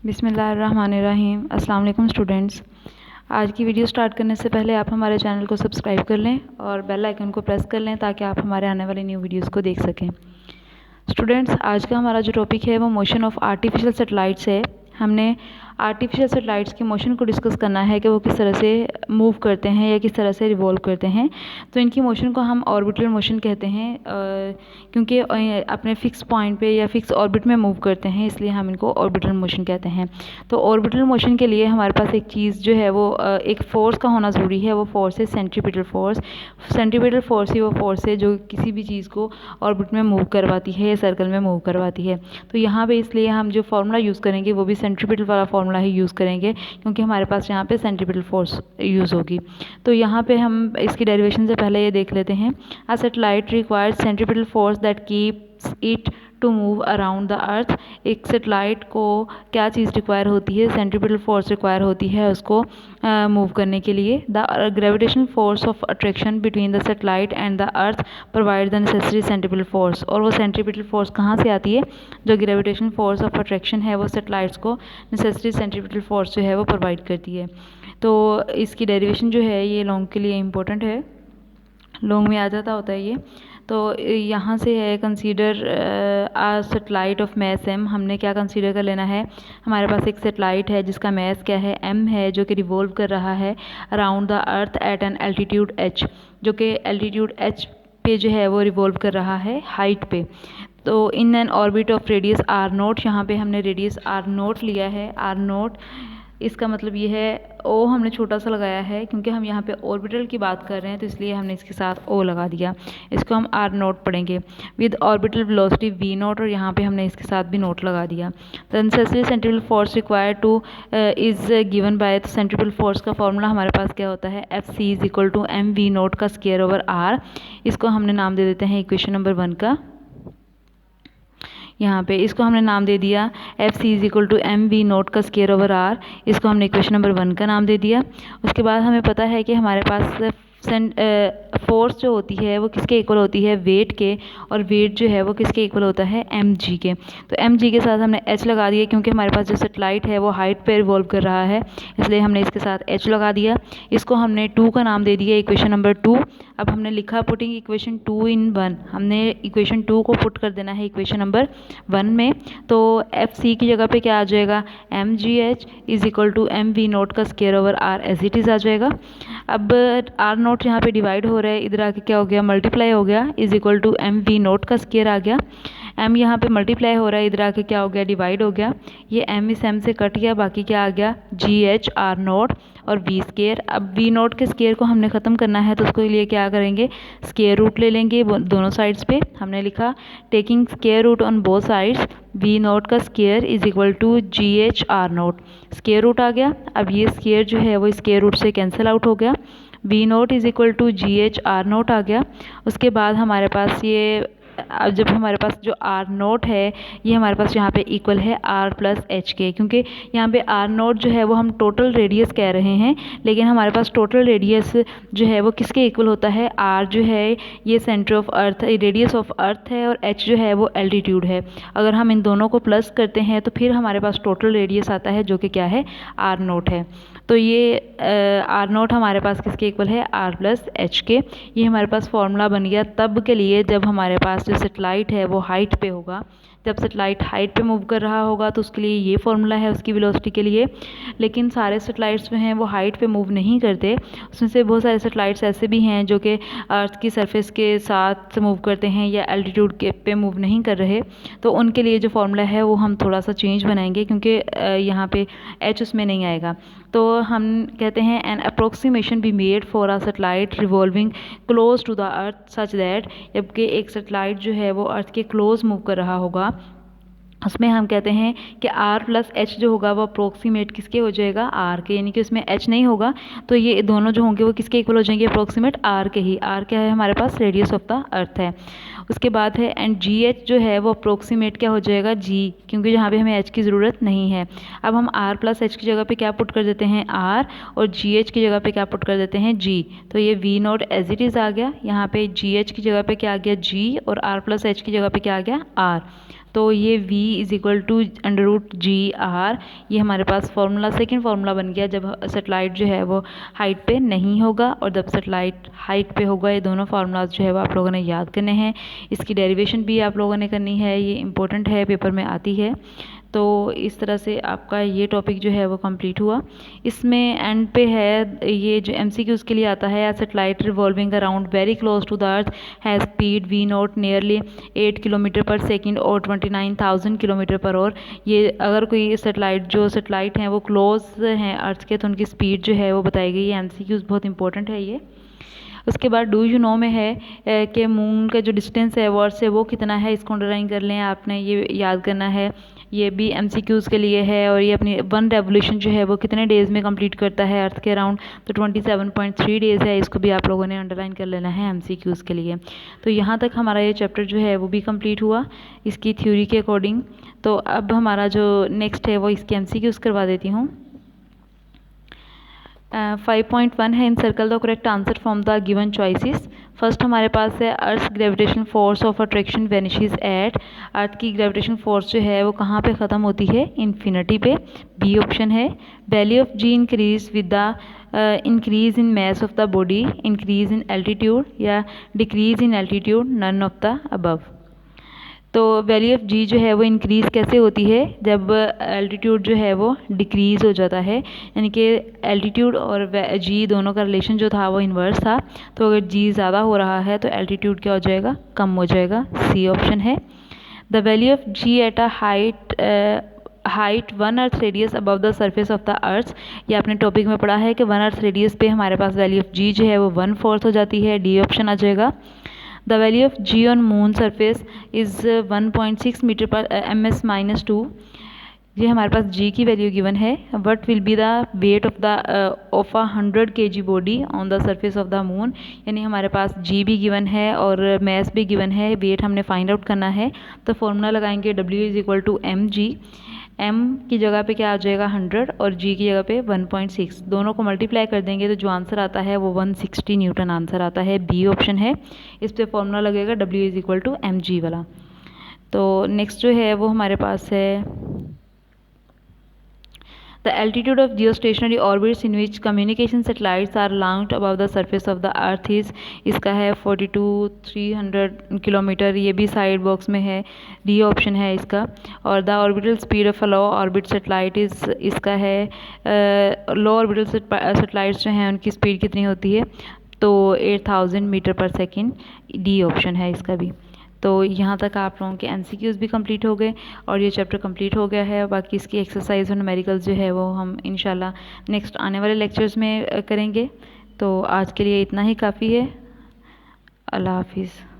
बिस्मिल्लाहिर्रहमानिर्रहीम। अस्सलाम वालेकुम स्टूडेंट्स। आज की वीडियो स्टार्ट करने से पहले आप हमारे चैनल को सब्सक्राइब कर लें और बेल आइकन को प्रेस कर लें ताकि आप हमारे आने वाली न्यू वीडियोस को देख सकें। स्टूडेंट्स, आज का हमारा जो टॉपिक है वो मोशन ऑफ आर्टिफिशियल सैटेलाइट्स है। हमने आर्टिफिशियल सैटेलाइट्स के मोशन को डिस्कस करना है कि वो किस तरह से मूव करते हैं या किस तरह से रिवॉल्व करते हैं। तो इनकी मोशन को हम ऑर्बिटल मोशन कहते हैं, क्योंकि अपने फिक्स पॉइंट पे या फिक्स ऑर्बिट में मूव करते हैं, इसलिए हम इनको ऑर्बिटल मोशन कहते हैं। तो ऑर्बिटल मोशन के लिए हमारे पास एक चीज़ जो है वो एक फ़ोर्स का होना ज़रूरी है। वो फ़ोर्स है सेंट्रीपिटल फ़ोर्स। सेंट्रीपिटल फ़ोर्स ही वो फ़ोर्स है जो किसी भी चीज़ को ऑर्बिट में मूव करवाती है या सर्कल में मूव करवाती है। तो यहाँ पे इसलिए हम जो फार्मूला यूज़ करेंगे वो भी सेंट्रीपिटल वाला फार्मूला ही यूज़ करेंगे, क्योंकि हमारे पास यहाँ पे सेंट्रीपिटल फोर्स यूज़ होगी। तो यहाँ पे हम इसकी डेरिवेशन से पहले ये देख लेते हैं। A satellite requires centripetal force that keeps it to move around the earth. एक सैटेलाइट को क्या चीज़ रिक्वायर होती है? सेंट्रीपिटल फोर्स रिक्वायर होती है उसको मूव करने के लिए। The gravitational force of attraction between the satellite and the earth provide the necessary centripetal force. और वो सेंट्रीपिटल फोर्स कहाँ से आती है? जो ग्रेविटेशनल फोर्स ऑफ अट्रैक्शन है वो सैटेलाइट्स को नेसेसरी सेंट्रीपिटल फोर्स जो है वो प्रोवाइड करती है। तो इसकी डेरिवेशन जो है ये लॉन्ग के लिए इम्पोर्टेंट है, लॉन्ग में आ जाता होता है ये। तो यहाँ से है consider a satellite of mass M. हमने क्या कंसीडर कर लेना है? हमारे पास एक सैटेलाइट है जिसका मैस क्या है? एम है, जो कि रिवॉल्व कर रहा है around the earth at an altitude H, जो कि एल्टीट्यूड एच पे जो है वो रिवॉल्व कर रहा है हाइट पे। तो in an orbit of radius R nought, यहाँ पे हमने रेडियस आर नोट लिया है। आर नोट इसका मतलब ये है, ओ हमने छोटा सा लगाया है क्योंकि हम यहाँ पे ऑर्बिटल की बात कर रहे हैं, तो इसलिए हमने इसके साथ ओ लगा दिया। इसको हम आर नोट पढ़ेंगे with orbital velocity V nought, और यहाँ पे हमने इसके साथ भी नोट लगा दिया। The necessary centripetal force required to is given by. तो सेंट्रीपिटल फोर्स का फॉर्मूला हमारे पास क्या होता है? F C is equal to M we note का स्क्वायर ओवर आर। इसको हमने नाम दे देते हैं इक्वेशन नंबर 1 का। यहाँ पे इसको हमने नाम दे दिया F C is equal to M we note का स्क्वायर ओवर आर। इसको हमने इक्वेशन नंबर 1 का नाम दे दिया। उसके बाद हमें पता है कि हमारे पास फोर्स जो होती है वो किसके इक्वल होती है? वेट के। और वेट जो है वो किसके इक्वल होता है? एम जी के। तो एम जी के साथ हमने एच लगा दिया, क्योंकि हमारे पास जो सैटेलाइट है वो हाइट पे रिवॉल्व कर रहा है, इसलिए हमने इसके साथ एच लगा दिया। इसको हमने 2 का नाम दे दिया इक्वेशन नंबर 2। अब हमने लिखा पुटिंग इक्वेशन 2 इन 1। हमने इक्वेशन 2 को पुट कर देना है इक्वेशन नंबर 1 में। तो एफ सी की जगह पे क्या आ जाएगा? M g h is equal to M we note का square over r as it is आ जाएगा। अब आर नोट यहाँ पे डिवाइड हो रहा है, इधर आके क्या हो गया? मल्टीप्लाई हो गया, is equal to M we note का स्क्वायर आ गया। एम यहाँ पे मल्टीप्लाई हो रहा है, इधर आके क्या हो गया? डिवाइड हो गया। ये एम इस एम से कट गया, बाकी क्या आ गया? जी एच आर नोट और वी स्क्वायर। अब वी नोट के स्क्वायर को हमने ख़त्म करना है, तो उसके लिए क्या करेंगे? स्क्वायर रूट ले लेंगे दोनों साइड्स पे। हमने लिखा taking square root on both sides, v note का square is equal to g h r naught. Square root आ गया। अब ये स्क्वायर जो है वो स्क्वायर रूट से कैंसिल आउट हो गया। V naught is equal to g h r naught आ गया। उसके बाद हमारे पास ये, अब जब हमारे पास जो आर नोट है ये हमारे पास यहाँ पे इक्वल है आर प्लस एच के, क्योंकि यहाँ पे आर नोट जो है वो हम टोटल रेडियस कह रहे हैं, लेकिन हमारे पास टोटल रेडियस जो है वो किसके इक्वल होता है? आर जो है ये centre of earth, radius of earth है, और एच जो है वो एल्टीट्यूड है। अगर हम इन दोनों को प्लस करते हैं तो फिर हमारे पास टोटल रेडियस आता है, जो कि क्या है? आर नोट है। तो ये आर नोट हमारे पास किसके इक्वल है? आर प्लस एच के। ये हमारे पास फॉर्मूला बन गया तब के लिए जब हमारे पास जो सैटेलाइट है वो हाइट पे होगा। जब सैटेलाइट हाइट पे मूव कर रहा होगा तो उसके लिए ये फॉर्मूला है उसकी वेलोसिटी के लिए। लेकिन सारे सैटेलाइट्स जो हैं वो हाइट पे मूव नहीं करते, उसमें से बहुत सारे सैटेलाइट्स ऐसे भी हैं जो कि अर्थ की सरफेस के साथ मूव करते हैं या एल्टीट्यूड के पे मूव नहीं कर रहे। तो उनके लिए जो फॉर्मूला है वो हम थोड़ा सा चेंज बनाएंगे, क्योंकि यहाँ पे एच उसमें नहीं आएगा। तो हम कहते हैं an approximation be made for a satellite revolving close to the earth such that, जबकि एक सैटेलाइट जो है वो अर्थ के क्लोज मूव कर रहा होगा, उसमें हम कहते हैं कि R प्लस एच जो होगा वो अप्रोक्सीमेट किसके हो जाएगा? R के, यानी कि उसमें H नहीं होगा। तो ये दोनों जो होंगे वो किसके इक्वल हो जाएंगे? अप्रोक्सीमेट R के ही। R क्या है हमारे पास? रेडियस ऑफ द अर्थ है। उसके बाद है एंड जी एच जो है वो अप्रोक्सीमेट क्या हो जाएगा? G, क्योंकि यहाँ पे हमें H की ज़रूरत नहीं है। अब हम R प्लस एच की जगह पे क्या पुट कर देते हैं? R, और जी एच की जगह पे क्या पुट कर देते हैं? G। तो ये v naught as it is आ गया। यहाँ पे जी एच की जगह पे क्या आ गया? G, और R प्लस एच की जगह पे क्या आ गया? R। तो ये v is equal to √g/r, ये हमारे पास फॉर्मूला सेकंड फार्मूला बन गया जब सेटेलाइट जो है वो हाइट पे नहीं होगा और जब सेटेलाइट हाइट पे होगा। ये दोनों फार्मूलाज जो है वो आप लोगों ने याद करने हैं। इसकी डेरिवेशन भी आप लोगों ने करनी है, ये इंपॉर्टेंट है, पेपर में आती है। तो इस तरह से आपका ये टॉपिक जो है वो कंप्लीट हुआ। इसमें एंड पे है ये जो MCQs के लिए आता है, satellite revolving around very close to the earth has speed v0 nearly 8 kilometre per second और 29,000 किलोमीटर पर आवर। ये अगर कोई सेटेलाइट हैं वो क्लोज हैं अर्थ के तो उनकी स्पीड जो है वो बताई गई है। MCQs बहुत इंपॉर्टेंट है ये। उसके बाद डू यू नो में है कि मून का जो डिस्टेंस है अर्थ से वो कितना है, इसको अंडरलाइन कर लें आपने, ये याद करना है। ये भी MCQs के लिए है और ये अपनी 1 रेवोल्यूशन जो है वो कितने डेज़ में कंप्लीट करता है अर्थ के अराउंड, तो 27.3 डेज़ है। इसको भी आप लोगों ने अंडरलाइन कर लेना है MCQs के लिए। तो यहाँ तक हमारा ये चैप्टर जो है वो भी कंप्लीट हुआ इसकी थ्योरी के अकॉर्डिंग। तो अब हमारा जो नेक्स्ट है वो इसके MCQs करवा देती हूँ। 5.1 है, encircle the correct answer from the given choices. First हमारे पास है earth gravitation force of attraction vanishes at, earth की ग्रेविटेशन फोर्स जो है वो कहाँ पे ख़त्म होती है, इन्फिनिटी पे, बी ऑप्शन है। Value of g increase with the increase in mass of the body, increase in altitude या decrease in altitude, none of the above. तो वैल्यू ऑफ जी जो है वो इंक्रीज़ कैसे होती है, जब एल्टीट्यूड जो है वो डिक्रीज़ हो जाता है, यानी कि एल्टीट्यूड और जी दोनों का रिलेशन जो था वो इन्वर्स था। तो अगर जी ज़्यादा हो रहा है तो एल्टीट्यूड क्या हो जाएगा, कम हो जाएगा, सी ऑप्शन है। The value of g at a height 1 earth radius above the surface of the earth, ये आपने टॉपिक में पढ़ा है कि 1 अर्थ रेडियस पे हमारे पास वैल्यू ऑफ जी जो है वो 1/4 हो जाती है, डी ऑप्शन आ जाएगा। The value of ji on moon surface is 1.6 metre पर ms-2, ये हमारे पास जी की वैल्यू गिवन है। What will be the weight of a 100 kg body on the surface of the moon, यानी हमारे पास जी भी गिवन है और मैस भी गिवन है, वेट हमने फाइंड आउट करना है। तो फॉर्मूला लगाएंगे W is equal to mg, m की जगह पे क्या आ जाएगा 100 और g की जगह पे 1.6, दोनों को मल्टीप्लाई कर देंगे तो जो आंसर आता है वो 160 न्यूटन आंसर आता है, बी ऑप्शन है। इस पे फॉर्मूला लगेगा W is equal to mg वाला। तो नेक्स्ट जो है वो हमारे पास है the altitude of geostationary orbits in which communication satellites are launched above the surface of the earth is, इसका है 42,300 किलोमीटर, ये भी साइड बॉक्स में है, डी ऑप्शन है इसका। और the orbital speed of low orbit satellite is, इसका है लो ऑर्बिटल सेटेलाइट्स जो हैं उनकी स्पीड कितनी होती है, तो 8,000 मीटर पर सेकेंड, डी ऑप्शन है इसका भी। तो यहाँ तक आप लोगों के MCQs भी कंप्लीट हो गए और ये चैप्टर कंप्लीट हो गया है। बाकी इसकी एक्सरसाइज और न्यूमेरिकल्स जो है वो हम इंशाल्लाह नेक्स्ट आने वाले लेक्चर्स में करेंगे। तो आज के लिए इतना ही काफ़ी है। अल्लाह हाफिज़।